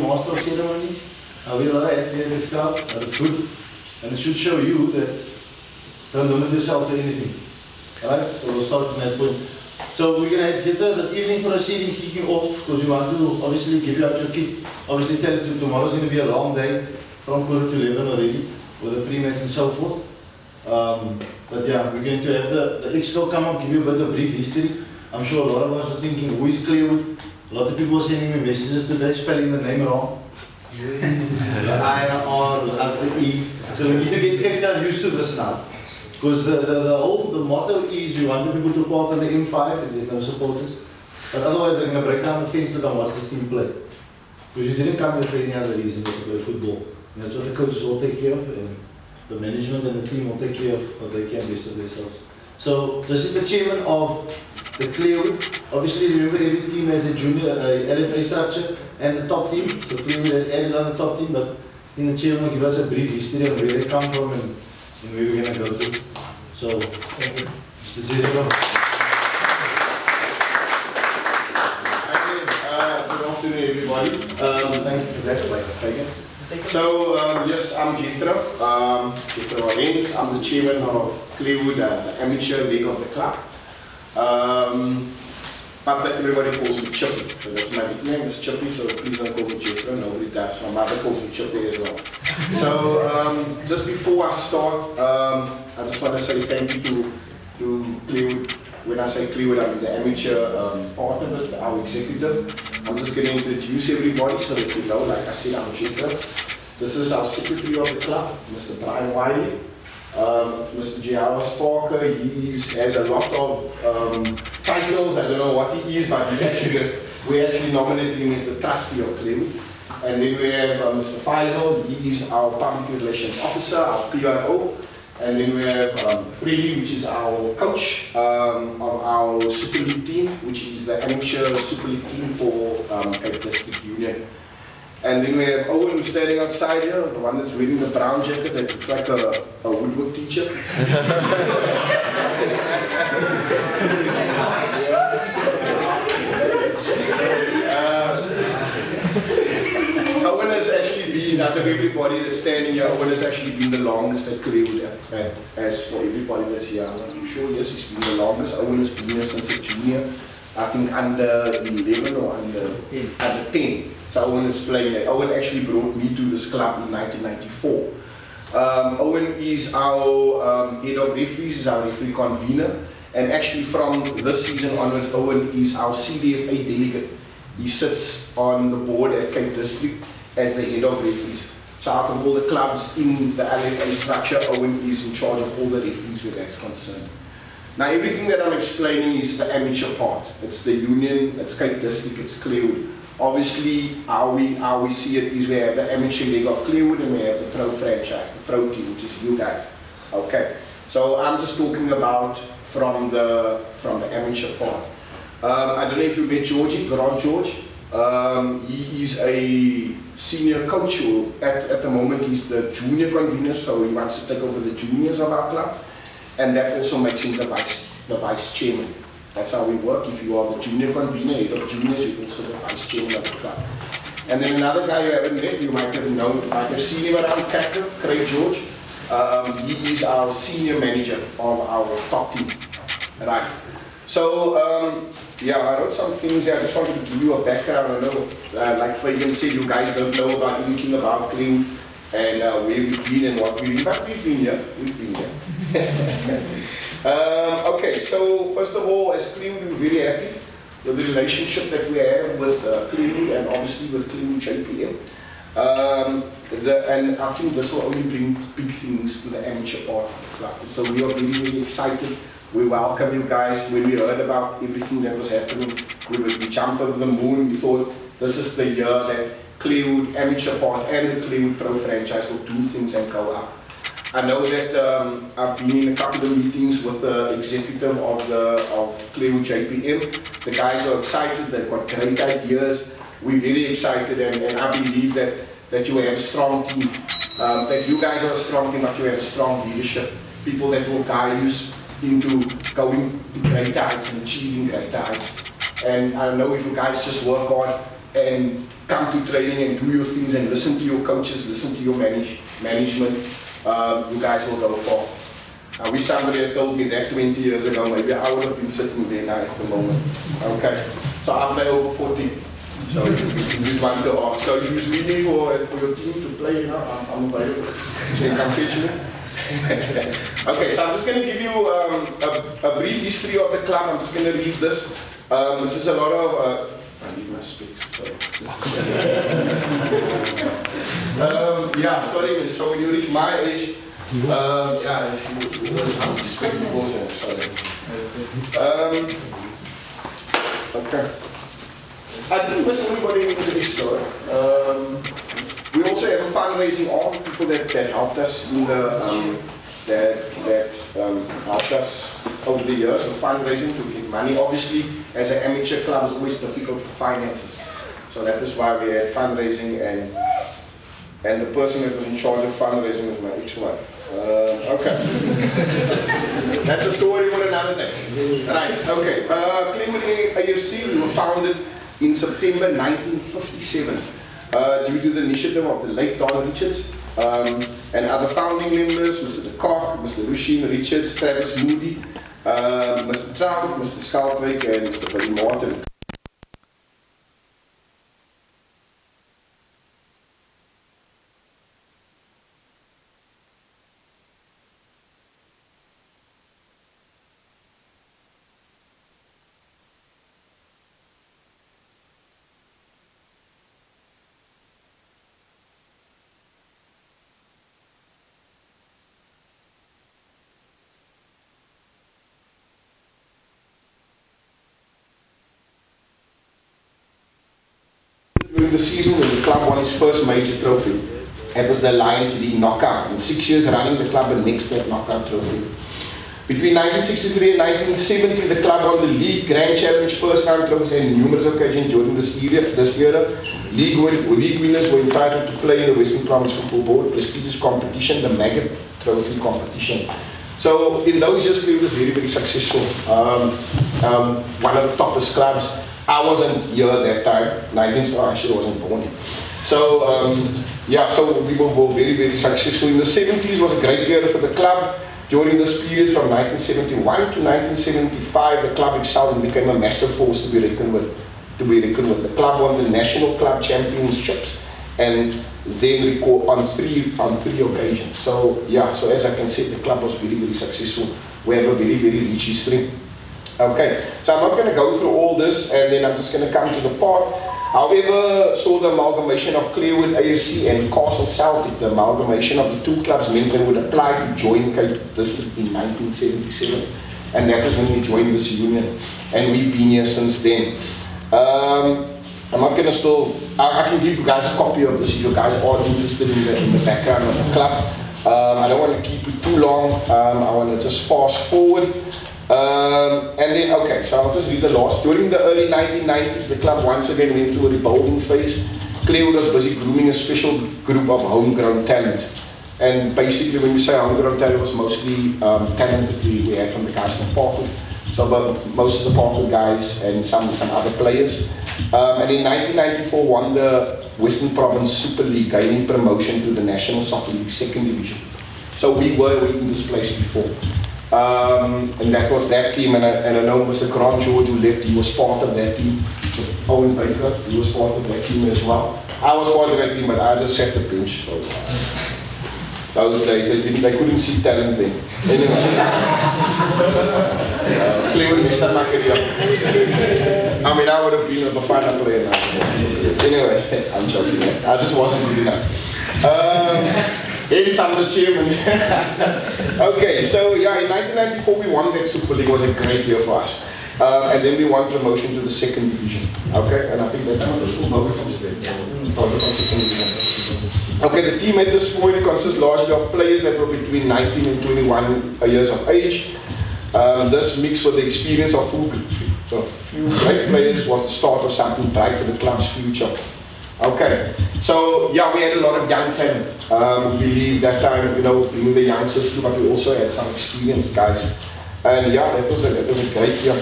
Master of ceremonies. We have had here in this club, but it's good. And it should show you that don't limit yourself to anything. Alright, so we'll start from that point. So we're going to get this evening's proceedings kicking off because we want to obviously give you out your kit. Obviously tell you tomorrow's going to be a long day from 10:45 already with the pre-match and so forth. But yeah, we're going to have the exco come up, give you a bit of brief history. I'm sure a lot of us are thinking, who is Clarewood? A lot of people are sending me messages today, spelling the name wrong. The I, the R, the E. So we need to get used to this now. Because the motto is we want the people to park on the M5 if there's no supporters. But otherwise they're going to break down the fence to come watch this team play. Because you didn't come here for any other reason than to play football. And that's what the coaches will take care of. And the management and the team will take care of what they can best of themselves. So this is the chairman of the Clarewood. Obviously remember every team has a junior LFA structure and the top team. So Clarewood has added on the top team, but the chairman will give us a brief history of where they come from and where we're going to go to. So, thank you. Mr Jethro. Good afternoon everybody. Thank you for that. Thank you. So, yes, I'm Jethro Arenz. I'm the chairman of Clarewood, the amateur league of the club. But everybody calls me Chippie, so that's my nickname, is Chippie, so please don't call me Jethro, nobody does. My mother calls me Chippie as well. So, just before I start, I just want to say thank you to Clarewood. When I say Clarewood, I mean the amateur part of it, our executive. I'm just going to introduce everybody so that you know, like I said, I'm Jethro. This is our secretary of the club, Mr. Brian Wiley. Mr. J.R. Parker, he has a lot of titles. I don't know what he is, but we actually nominated him as the trustee of Clarewood. And then we have Mr. Faisal, he is our public relations officer, our PIO. And then we have Freddie, which is our coach of our Super League team, which is the amateur Super League team for Cape District Union. And then we have Owen who's standing outside here, the one that's wearing the brown jacket that looks like a woodwork teacher. Owen has actually been, out of everybody that's standing here, Owen has actually been the longest at Clarewood. As for everybody that's here, I'm not too sure, yes, he's been the longest. Owen has been here since a junior, I think under 11 or under 10. So Owen is playing there. Owen actually brought me to this club in 1994. Owen is our head of referees, is our referee convener. And actually from this season onwards, Owen is our CDFA delegate. He sits on the board at Cape District as the head of referees. So out of all the clubs in the LFA structure, Owen is in charge of all the referees where that's concerned. Now everything that I'm explaining is the amateur part. It's the union, it's Cape District, it's Clarewood. Obviously, how we see it is we have the amateur league of Clarewood and we have the pro franchise, the pro team, which is you guys. Okay, so I'm just talking about from the amateur part. I don't know if you met Georgie, Grand George. He is a senior coach, or at the moment he's the junior convener, so he wants to take over the juniors of our club, and that also makes him the vice chairman. That's how we work. If you are the junior convener, head of juniors, you're also the vice chairman of the club. And then another guy you haven't met, you might have known, might have seen him around Cracker, Craig George. He is our senior manager of our top team. Right. So, yeah, I wrote some things here. I just wanted to give you a background. I know, like Fagan said, you guys don't know about anything about Clarewood and where we've been and what we've been, but we've been here. We've been here. Okay, so first of all, as Clarewood, we're very happy with the relationship that we have with Clarewood and obviously with Clarewood JPM. And I think this will only bring big things to the amateur part of the club. So we are really, really excited. We welcome you guys. When we heard about everything that was happening, we jumped over the moon. We thought this is the year that Clarewood amateur part and the Clarewood pro franchise will do things and go up. I know that I've been in a couple of meetings with the executive of Clarewood JPM. The guys are excited, they've got great ideas. We're very excited and I believe that you have a strong team. That you guys are a strong team, but you have a strong leadership. People that will guide you into going to greater heights and achieving greater heights. And I know if you guys just work hard, and come to training and do your things and listen to your coaches, listen to your management, you guys will go far. I wish somebody had told me that 20 years ago, maybe I would have been sitting there now at the moment. Okay, so I'm now over 40. So if you just want to ask, so if you need me for your team to play, you know, I'm available. So you come fetch me. Okay, so I'm just going to give you a brief history of the club. I'm just going to read this. This is a lot of... I need my speech. Yeah, sorry, so when you reach my age, yeah, I'm despicable, sorry. Okay. I didn't miss anybody in the store. We also have a fundraising arm, people that helped us in the that helped us over the years with fundraising to give money. Obviously, as an amateur club, it's always difficult for finances. So that is why we had fundraising, and the person that was in charge of fundraising was my ex-wife. Okay. That's a story for another day. Right, okay. Clarewood AFC, we were founded in September 1957 due to the initiative of the late Don Richards and other founding members, Mr. De Kock, Mr. Rushin Richards, Travis Moody, Mr. Trout, Mr. Skaltwyk, and Mr. Billy Martin. During the season when the club won its first major trophy, it was the Lions League knockout. In 6 years running, the club annexed that knockout trophy. Between 1963 and 1970, the club won the League Grand Challenge first round trophies and numerous occasions during this era. League winners were entitled to play in the Western Province Football Board prestigious competition, the Maggot Trophy competition. So in those years, Clarewood was very, very successful. One of the toppest clubs. I wasn't here at that time. I actually wasn't born here. So yeah, so we were very, very successful. In the 70s was a great year for the club. During this period from 1971 to 1975, the club excelled and became a massive force to be reckoned with. The club won the National Club Championships and then on three occasions. So yeah, so as I can say, the club was very, very successful. We have a very, very rich history. Okay, so I'm not going to go through all this, and then I'm just going to come to the part. However, saw the amalgamation of Clarewood AFC and Castle Celtic. The amalgamation of the two clubs meant they would apply to join Cape District in 1977, and that was when we joined this union, and we've been here since then. I'm not going to I can give you guys a copy of this if you guys are interested in the background of the club. I don't want to keep it too long. I want to just fast forward. And then, okay, so I'll just read the last. During the early 1990s, the club once again went through a rebuilding phase. Clarewood was busy grooming a special group of homegrown talent. And basically, when we say homegrown talent, it was mostly talent that we had from the guys from Parkwood. So most of the Parkwood guys and some other players. And in 1994, won the Western Province Super League, gaining promotion to the National Soccer League Second Division. So we were in this place before. And that was that team, and I know Mr. Grant George, who left, he was part of that team. Owen Baker, he was part of that team as well. I was part of that team, but I just sat the bench. So those days, they couldn't see talent then. Anyway, Clarewood messed up my career. I mean, I would have been a Bafana player now. Anyway, I'm joking. I just wasn't good enough. Hence, I'm the chairman. Okay, so yeah, in 1994 we won that Super League. It was a great year for us. And then we won promotion to the second division. Okay, and I think that time the school comes there. Okay, the team at this point consists largely of players that were between 19 and 21 years of age. This mix with the experience of few great players was the start of something bright for the club's future. Okay, so yeah, we had a lot of young talent. We believe that time, bringing the youngsters through, but we also had some experienced guys. And yeah, that was a great year.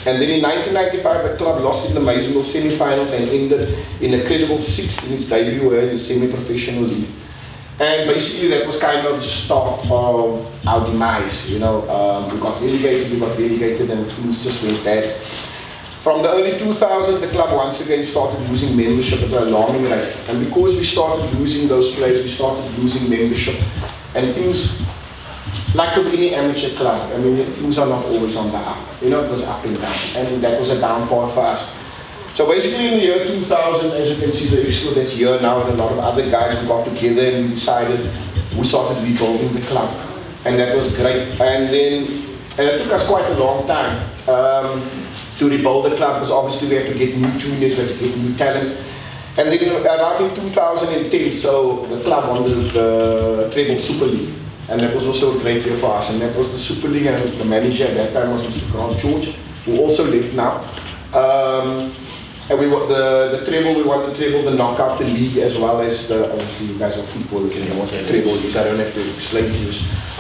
And then in 1995, the club lost in the Maysville semi-finals and ended in a credible 6th in its debut in the semi-professional league. And basically that was kind of the start of our demise. You know, we got relegated and things just went bad. From the early 2000s, the club once again started losing membership at an alarming rate. And because we started losing those players, we started losing membership. And things, like with any amateur club, I mean, things are not always on the up. You know, it was up and down. And that was a down part for us. So basically in the year 2000, as you can see, the issue that's here now, and a lot of other guys, we got together and we decided, we started rebuilding the club. And that was great. And it took us quite a long time to rebuild the club, because obviously we had to get new juniors, we had to get new talent. And then around in 2010, so the club won the treble Super League. And that was also a great year for us. And that was the Super League, and the manager at that time was Mr Grant George, who also left now. And we won the treble, the knockout, the league, as well as the, obviously you guys are football, you know what the treble is, I don't have to explain to you.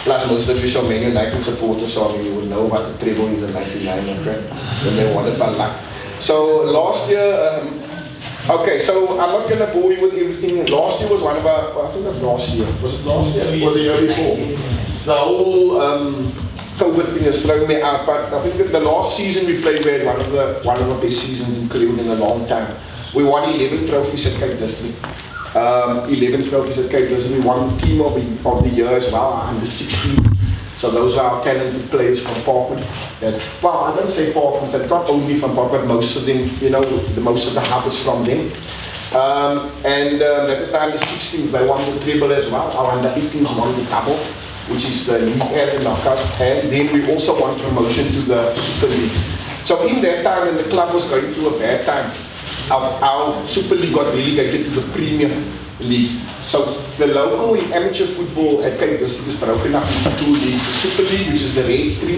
Plus most of you are Man United supporters, so I mean, you would know what the treble is in 99, okay? When they won it by luck. So last year, okay, so I'm not going to bore you with everything. Last year was one of our, I think that was last year. Was it last year or the year before? The whole COVID thing has thrown me out, but I think that the last season we played, we had one of the best seasons in Clarewood in a long time. We won 11 trophies at Cape District. 11 trophies at Cape District. We won Team of the Year as well, under 16. So those are our talented players from Parkwood. Well, I don't say Parkwood, but not only from Parkwood, most of them, you know, most of the hub is from them. That was the under 16s, they won the treble as well. Our under 18s won the double, which is the league and the knockout. And then we also won promotion to the Super League. So in that time, when the club was going through a bad time, our Super League got relegated to the Premier League. So the local amateur football at Cape District is broken up into two leagues. The Super League, which is the red stream,